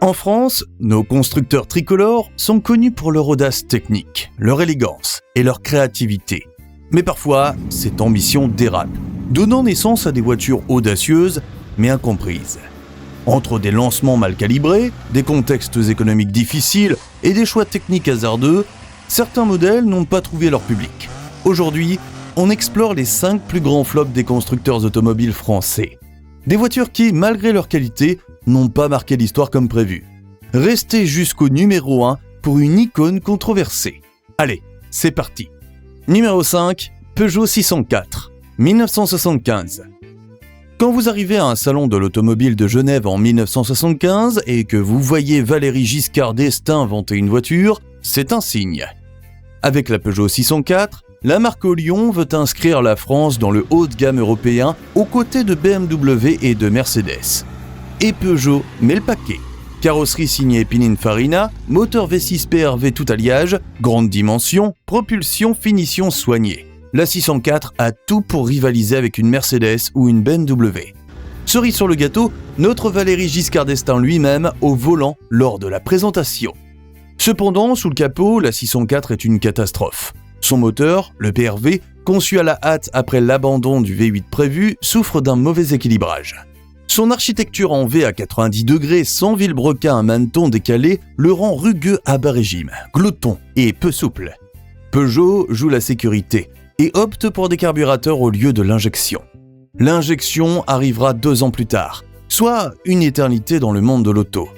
En France, nos constructeurs tricolores sont connus pour leur audace technique, leur élégance et leur créativité. Mais parfois, cette ambition dérape, donnant naissance à des voitures audacieuses mais incomprises. Entre des lancements mal calibrés, des contextes économiques difficiles et des choix techniques hasardeux, certains modèles n'ont pas trouvé leur public. Aujourd'hui, on explore les 5 plus grands flops des constructeurs automobiles français. Des voitures qui, malgré leur qualité, n'ont pas marqué l'histoire comme prévu. Restez jusqu'au numéro 1 pour une icône controversée. Allez, c'est parti. Numéro 5, Peugeot 604, 1975. Quand vous arrivez à un salon de l'automobile de Genève en 1975 et que vous voyez Valéry Giscard d'Estaing vanter une voiture, c'est un signe. Avec la Peugeot 604, la marque au Lion veut inscrire la France dans le haut de gamme européen aux côtés de BMW et de Mercedes. Et Peugeot met le paquet. Carrosserie signée Pininfarina, moteur V6 PRV tout alliage, grande dimension, propulsion, finition soignée. La 604 a tout pour rivaliser avec une Mercedes ou une BMW. Cerise sur le gâteau, notre Valéry Giscard d'Estaing lui-même au volant lors de la présentation. Cependant, sous le capot, la 604 est une catastrophe. Son moteur, le PRV, conçu à la hâte après l'abandon du V8 prévu, souffre d'un mauvais équilibrage. Son architecture en V à 90 degrés, sans vilebrequin à maneton décalé, le rend rugueux à bas régime, gloton et peu souple. Peugeot joue la sécurité et opte pour des carburateurs au lieu de l'injection. L'injection arrivera 2 ans plus tard, soit une éternité dans le monde de l'auto.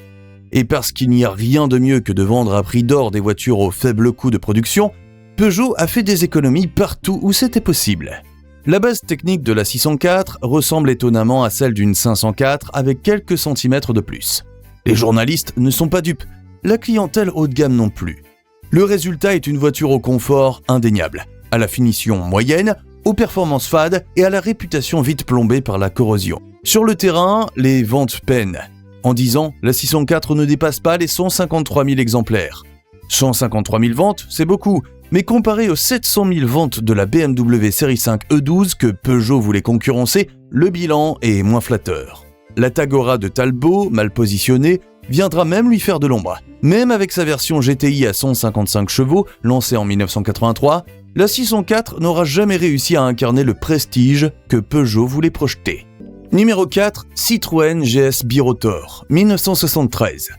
Et parce qu'il n'y a rien de mieux que de vendre à prix d'or des voitures au faible coût de production, Peugeot a fait des économies partout où c'était possible. La base technique de la 604 ressemble étonnamment à celle d'une 504 avec quelques centimètres de plus. Les journalistes ne sont pas dupes, la clientèle haut de gamme non plus. Le résultat est une voiture au confort indéniable, à la finition moyenne, aux performances fades et à la réputation vite plombée par la corrosion. Sur le terrain, les ventes peinent. En 10 ans, la 604 ne dépasse pas les 153 000 exemplaires. 153 000 ventes, c'est beaucoup, mais comparé aux 700 000 ventes de la BMW série 5 E12 que Peugeot voulait concurrencer, le bilan est moins flatteur. La Tagora de Talbot, mal positionnée, viendra même lui faire de l'ombre. Même avec sa version GTI à 155 chevaux, lancée en 1983, la 604 n'aura jamais réussi à incarner le prestige que Peugeot voulait projeter. Numéro 4, Citroën GS Birotor, 1973.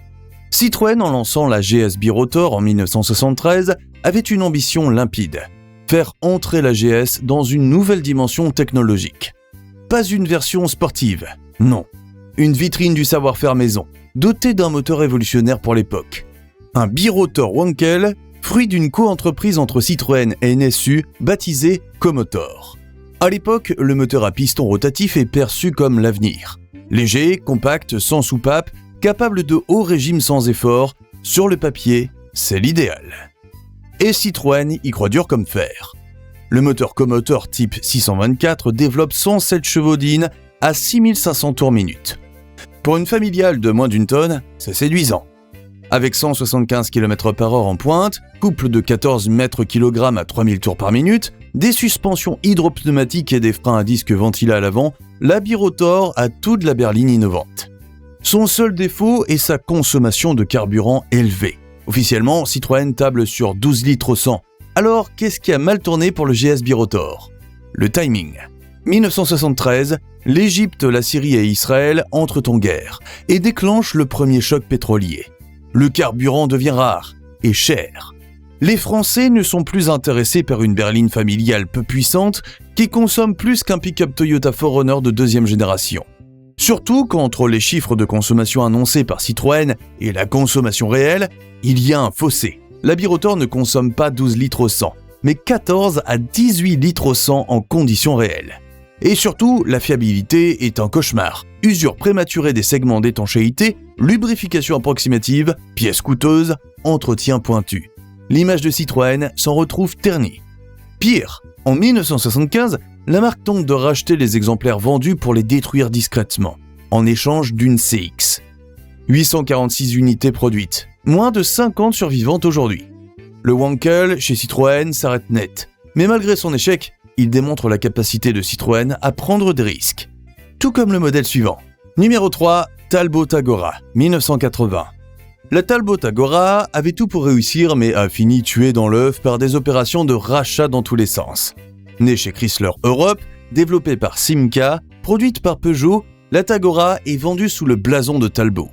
Citroën, en lançant la GS Birotor en 1973, avait une ambition limpide, faire entrer la GS dans une nouvelle dimension technologique. Pas une version sportive, non. Une vitrine du savoir-faire maison, dotée d'un moteur révolutionnaire pour l'époque. Un birotor Wankel, fruit d'une co-entreprise entre Citroën et NSU, baptisé Comotor. À l'époque, le moteur à piston rotatif est perçu comme l'avenir. Léger, compact, sans soupape, capable de haut régime sans effort, sur le papier, c'est l'idéal. Et Citroën y croit dur comme fer. Le moteur Comotor type 624 développe 107 chevaux-dînes à 6500 tours minute. Pour une familiale de moins d'une tonne, c'est séduisant. Avec 175 km/h en pointe, couple de 14 mètres/kg à 3000 tours par minute, des suspensions hydropneumatiques et des freins à disque ventilés à l'avant, la Birotor a toute la berline innovante. Son seul défaut est sa consommation de carburant élevée. Officiellement, Citroën table sur 12 litres au 100. Alors, qu'est-ce qui a mal tourné pour le GS Birotor ? Le timing. 1973, l'Égypte, la Syrie et Israël entrent en guerre et déclenchent le premier choc pétrolier. Le carburant devient rare et cher. Les Français ne sont plus intéressés par une berline familiale peu puissante qui consomme plus qu'un pick-up Toyota 4Runner de 2e génération. Surtout qu'entre les chiffres de consommation annoncés par Citroën et la consommation réelle, il y a un fossé. La Birotor ne consomme pas 12 litres au 100, mais 14 à 18 litres au 100 en conditions réelles. Et surtout, la fiabilité est un cauchemar. Usure prématurée des segments d'étanchéité, lubrification approximative, pièces coûteuses, entretien pointu. L'image de Citroën s'en retrouve ternie. Pire, en 1975, la marque tente de racheter les exemplaires vendus pour les détruire discrètement, en échange d'une CX. 846 unités produites, moins de 50 survivantes aujourd'hui. Le Wankel chez Citroën s'arrête net, mais malgré son échec, il démontre la capacité de Citroën à prendre des risques. Tout comme le modèle suivant. Numéro 3, Talbot Tagora, 1980. La Talbot Agora avait tout pour réussir mais a fini tuée dans l'œuf par des opérations de rachat dans tous les sens. Née chez Chrysler Europe, développée par Simca, produite par Peugeot, la Tagora est vendue sous le blason de Talbot.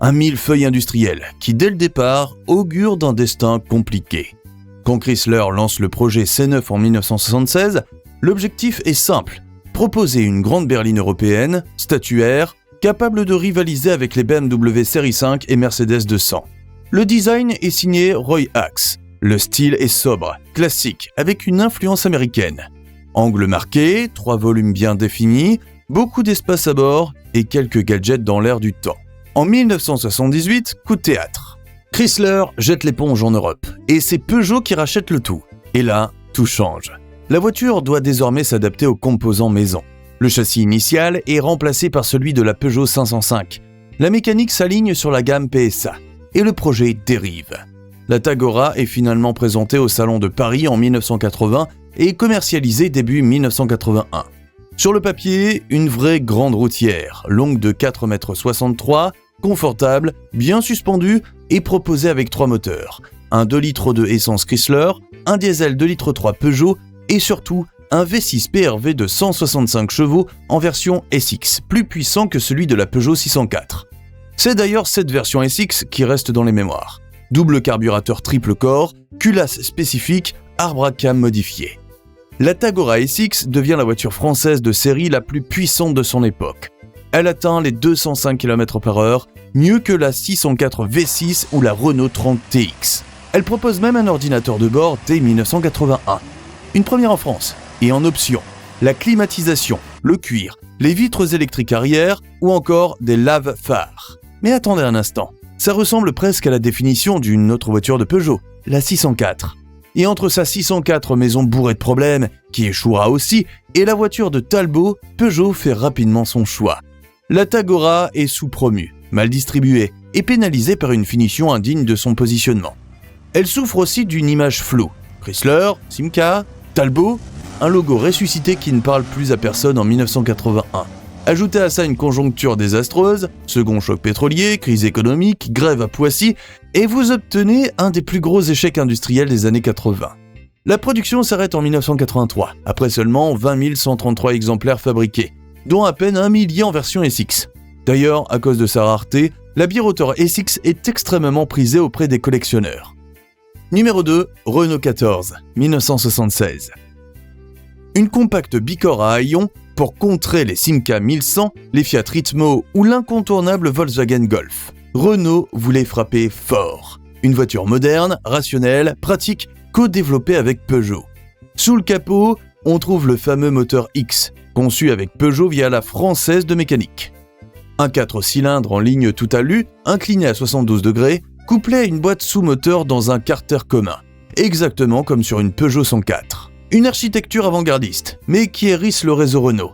Un millefeuille industriel qui, dès le départ, augure d'un destin compliqué. Quand Chrysler lance le projet C9 en 1976, l'objectif est simple, proposer une grande berline européenne, statuaire, capable de rivaliser avec les BMW Série 5 et Mercedes 200. Le design est signé Roy Axe. Le style est sobre, classique, avec une influence américaine. Angle marqué, 3 volumes bien définis, beaucoup d'espace à bord et quelques gadgets dans l'air du temps. En 1978, coup de théâtre. Chrysler jette l'éponge en Europe et c'est Peugeot qui rachète le tout. Et là, tout change. La voiture doit désormais s'adapter aux composants maison. Le châssis initial est remplacé par celui de la Peugeot 505. La mécanique s'aligne sur la gamme PSA et le projet dérive. La Tagora est finalement présentée au Salon de Paris en 1980 et commercialisée début 1981. Sur le papier, une vraie grande routière, longue de 4,63 m, confortable, bien suspendue et proposée avec 3 moteurs. Un 2 litres de essence Chrysler, un diesel 2 litres 3 Peugeot et surtout un V6 PRV de 165 chevaux en version SX, plus puissant que celui de la Peugeot 604. C'est d'ailleurs cette version SX qui reste dans les mémoires. Double carburateur triple corps, culasse spécifique, arbre à cam modifié. La Tagora SX devient la voiture française de série la plus puissante de son époque. Elle atteint les 205 km/h, mieux que la 604 V6 ou la Renault 30 TX. Elle propose même un ordinateur de bord dès 1981. Une première en France. Et en option, la climatisation, le cuir, les vitres électriques arrière ou encore des lave-phares. Mais attendez un instant, ça ressemble presque à la définition d'une autre voiture de Peugeot, la 604. Et entre sa 604 maison bourrée de problèmes, qui échouera aussi, et la voiture de Talbot, Peugeot fait rapidement son choix. La Tagora est sous-promue, mal distribuée et pénalisée par une finition indigne de son positionnement. Elle souffre aussi d'une image floue. Chrysler, Simca, Talbot, un logo ressuscité qui ne parle plus à personne en 1981. Ajoutez à ça une conjoncture désastreuse, second choc pétrolier, crise économique, grève à Poissy, et vous obtenez un des plus gros échecs industriels des années 80. La production s'arrête en 1983, après seulement 20 133 exemplaires fabriqués, dont à peine 1 millier en version SX. D'ailleurs, à cause de sa rareté, la birotor SX est extrêmement prisée auprès des collectionneurs. Numéro 2, Renault 14, 1976. Une compacte bicorps à haillons pour contrer les Simca 1100, les Fiat Ritmo ou l'incontournable Volkswagen Golf. Renault voulait frapper fort. Une voiture moderne, rationnelle, pratique, co-développée avec Peugeot. Sous le capot, on trouve le fameux moteur X, conçu avec Peugeot via la Française de mécanique. Un 4 cylindres en ligne tout alu, incliné à 72 degrés, couplé à une boîte sous-moteur dans un carter commun, exactement comme sur une Peugeot 104. Une architecture avant-gardiste, mais qui hérisse le réseau Renault.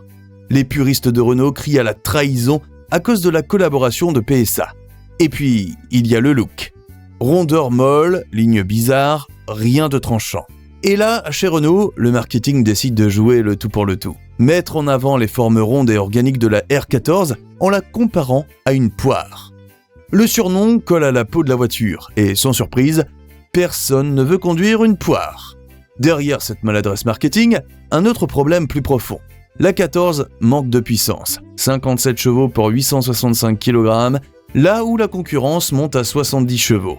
Les puristes de Renault crient à la trahison à cause de la collaboration de PSA. Et puis, il y a le look. Rondeur molle, ligne bizarre, rien de tranchant. Et là, chez Renault, le marketing décide de jouer le tout pour le tout. Mettre en avant les formes rondes et organiques de la R14 en la comparant à une poire. Le surnom colle à la peau de la voiture et, sans surprise, personne ne veut conduire une poire. Derrière cette maladresse marketing, un autre problème plus profond. La 14 manque de puissance, 57 chevaux pour 865 kg, là où la concurrence monte à 70 chevaux.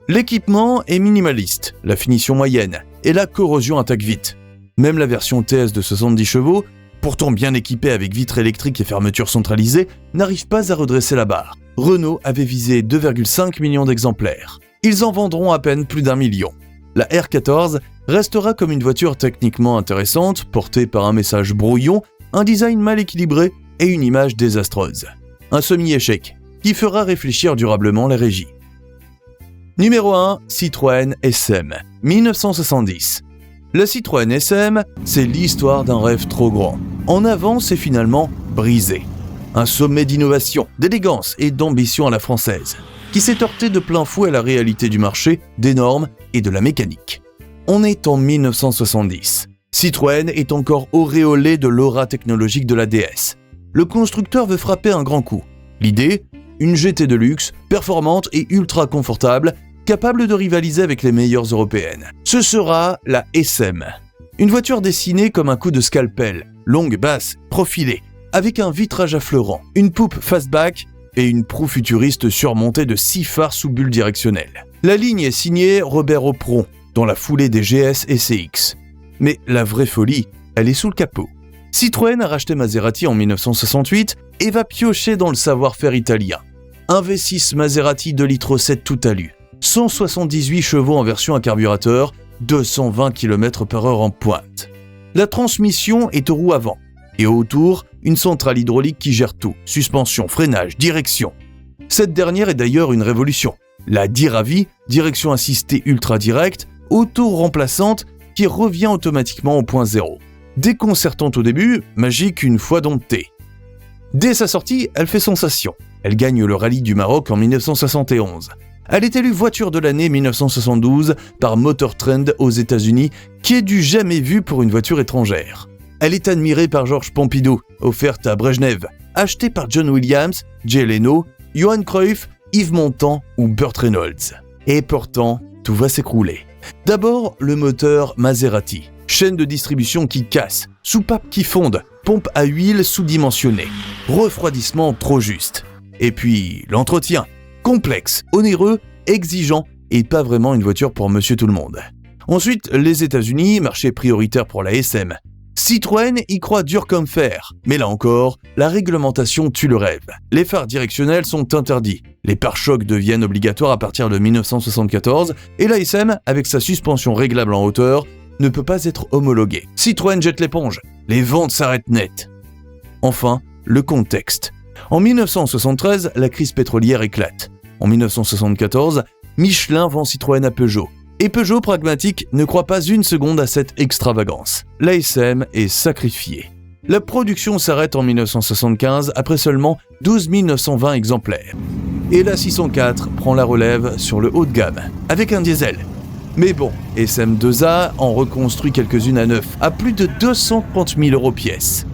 L'équipement est minimaliste, la finition moyenne, et la corrosion attaque vite. Même la version TS de 70 chevaux, pourtant bien équipée avec vitres électriques et fermeture centralisée, n'arrive pas à redresser la barre. Renault avait visé 2,5 millions d'exemplaires. Ils en vendront à peine plus d'1 million. La R14 restera comme une voiture techniquement intéressante, portée par un message brouillon, un design mal équilibré et une image désastreuse. Un semi-échec qui fera réfléchir durablement les régies. Numéro 1, Citroën SM, 1970. La Citroën SM, c'est l'histoire d'un rêve trop grand. En avant, c'est finalement brisé. Un sommet d'innovation, d'élégance et d'ambition à la française, qui s'est heurté de plein fouet à la réalité du marché, des normes et de la mécanique. On est en 1970. Citroën est encore auréolé de l'aura technologique de la DS. Le constructeur veut frapper un grand coup. L'idée ? une GT de luxe, performante et ultra confortable, capable de rivaliser avec les meilleures européennes. Ce sera la SM. Une voiture dessinée comme un coup de scalpel, longue, basse, profilée, avec un vitrage affleurant, une poupe fastback et une proue futuriste surmontée de 6 phares sous bulle directionnelle. La ligne est signée Robert Opron, dans la foulée des GS et CX. Mais la vraie folie, elle est sous le capot. Citroën a racheté Maserati en 1968 et va piocher dans le savoir-faire italien. Un V6 Maserati 2,7 litres tout alu, 178 chevaux en version à carburateur, 220 km/h en pointe. La transmission est aux roues avant, et autour, une centrale hydraulique qui gère tout, suspension, freinage, direction. Cette dernière est d'ailleurs une révolution. La Diravi, direction assistée ultra directe, auto-remplaçante qui revient automatiquement au point zéro. Déconcertante au début, magique une fois domptée. Dès sa sortie, elle fait sensation. Elle gagne le rallye du Maroc en 1971. Elle est élue voiture de l'année 1972 par Motor Trend aux États-Unis, qui est du jamais vu pour une voiture étrangère. Elle est admirée par Georges Pompidou, offerte à Brejnev, achetée par John Williams, Jay Leno, Johan Cruyff, Yves Montand ou Burt Reynolds. Et pourtant, tout va s'écrouler. D'abord, le moteur Maserati. Chaîne de distribution qui casse, soupape qui fonde, pompe à huile sous-dimensionnée, refroidissement trop juste. Et puis, l'entretien. Complexe, onéreux, exigeant et pas vraiment une voiture pour monsieur tout le monde. Ensuite, les États-Unis, marché prioritaire pour la SM. Citroën y croit dur comme fer, mais là encore, la réglementation tue le rêve. Les phares directionnels sont interdits, les pare-chocs deviennent obligatoires à partir de 1974 et la SM, avec sa suspension réglable en hauteur, ne peut pas être homologuée. Citroën jette l'éponge, les ventes s'arrêtent net. Enfin, le contexte. En 1973, la crise pétrolière éclate. En 1974, Michelin vend Citroën à Peugeot. Et Peugeot, pragmatique, ne croit pas une seconde à cette extravagance. La SM est sacrifiée. La production s'arrête en 1975 après seulement 12 920 exemplaires. Et la 604 prend la relève sur le haut de gamme, avec un diesel. Mais bon, SM2A en reconstruit quelques-unes à neuf, à plus de 230 000 € pièce.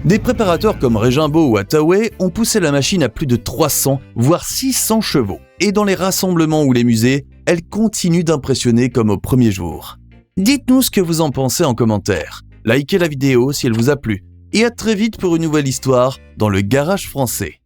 Des préparateurs comme Régimbaud ou Attaway ont poussé la machine à plus de 300, voire 600 chevaux. Et dans les rassemblements ou les musées, elle continue d'impressionner comme au premier jour. Dites-nous ce que vous en pensez en commentaire. Likez la vidéo si elle vous a plu. Et à très vite pour une nouvelle histoire dans le garage français.